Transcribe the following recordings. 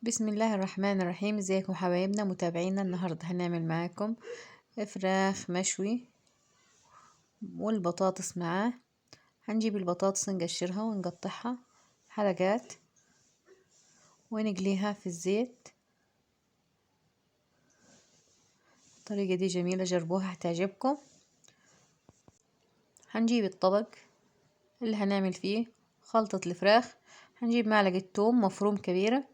بسم الله الرحمن الرحيم. ازيكم حبايبنا متابعينا؟ النهارده هنعمل معاكم فراخ مشوي والبطاطس معاه. هنجيب البطاطس نقشرها ونقطعها حلقات ونقليها في الزيت. الطريقة دي جميلة، جربوها هتعجبكم. هنجيب الطبق اللي هنعمل فيه خلطة الفراخ. هنجيب معلقة توم مفروم كبيرة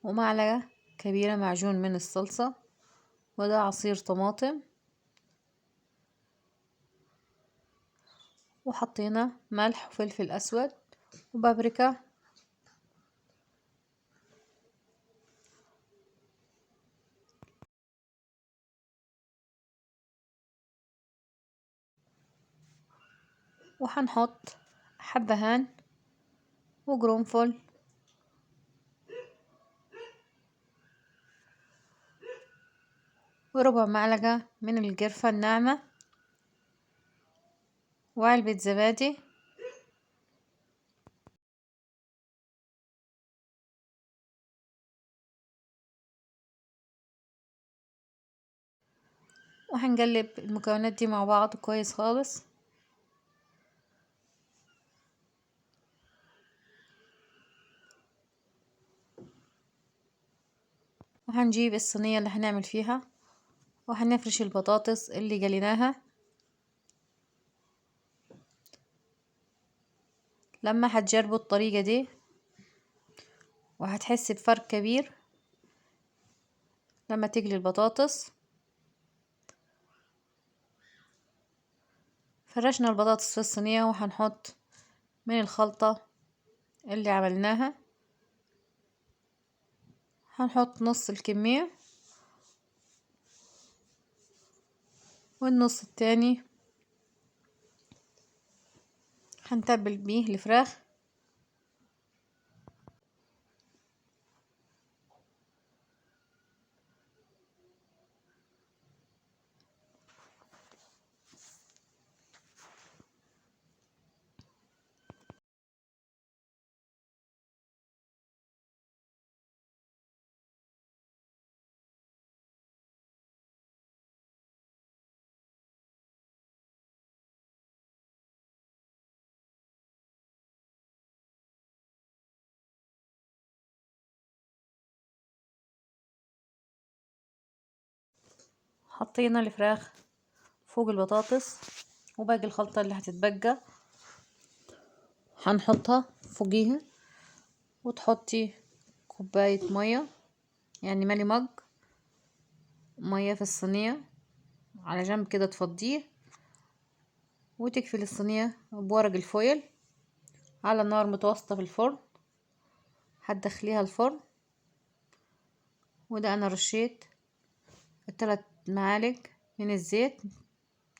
ومعلقة كبيرة معجون من الصلصة، وده عصير طماطم، وحطينا ملح وفلفل اسود وبابريكا. وهنحط حبهان وقرنفل وربع معلقة من القرفة الناعمة وعلبة زبادي. وهنقلب المكونات دي مع بعض كويس خالص. وهنجيب الصينية اللي هنعمل فيها وهنفرش البطاطس اللي قليناها. لما هتجربوا الطريقة دي وهتحس بفرق كبير لما تقلي البطاطس. فرشنا البطاطس في الصينية وهنحط من الخلطة اللي عملناها، هنحط نص الكمية والنص التاني هنتبل بيه الفراخ. حطينا الفراخ فوق البطاطس وباقي الخلطة اللي هتتبقى هنحطها فوقيها. وتحطي كوباية مية، يعني مالي مج مية في الصينية على جنب كده، تفضيه وتقفل الصينية بورق الفويل على نار متوسطة في الفرن. هتدخليها الفرن. وده انا رشيت 3 معالق من الزيت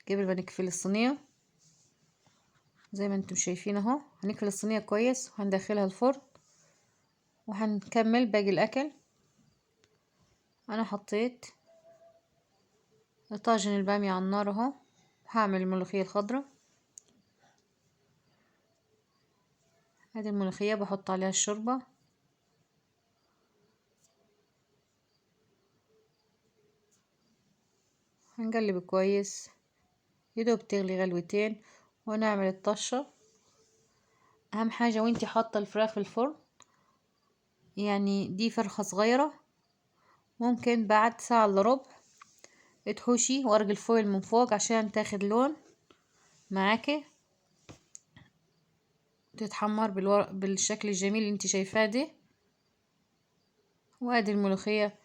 قبل ما نقفل الصينية زي ما انتم شايفين اهو. هنقفل الصينية كويس وهندخلها الفرن وهنكمل باقي الاكل. انا حطيت طاجن البامية على النار اهو، وهعمل الملوخية الخضراء. هذه الملوخية بحط عليها الشوربة، هنقلب كويس يدوب تغلي غلوتين ونعمل الطشة. اهم حاجة وانتي حاطة الفراخ في الفرن، يعني دي فرخة صغيرة، ممكن بعد ساعة الا ربع تحوشي ورق الفويل من فوق عشان تاخد لون معاكي، تتحمر بالشكل الجميل اللي انتي شايفاه دي. وادي الملوخية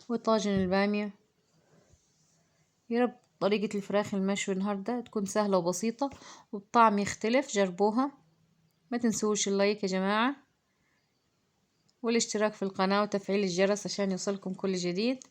وطاجن البامية. يا رب طريقة الفراخ المشوي النهاردة تكون سهلة وبسيطة والطعم يختلف. جربوها. ما تنسوش اللايك يا جماعة والاشتراك في القناة وتفعيل الجرس عشان يوصلكم كل جديد.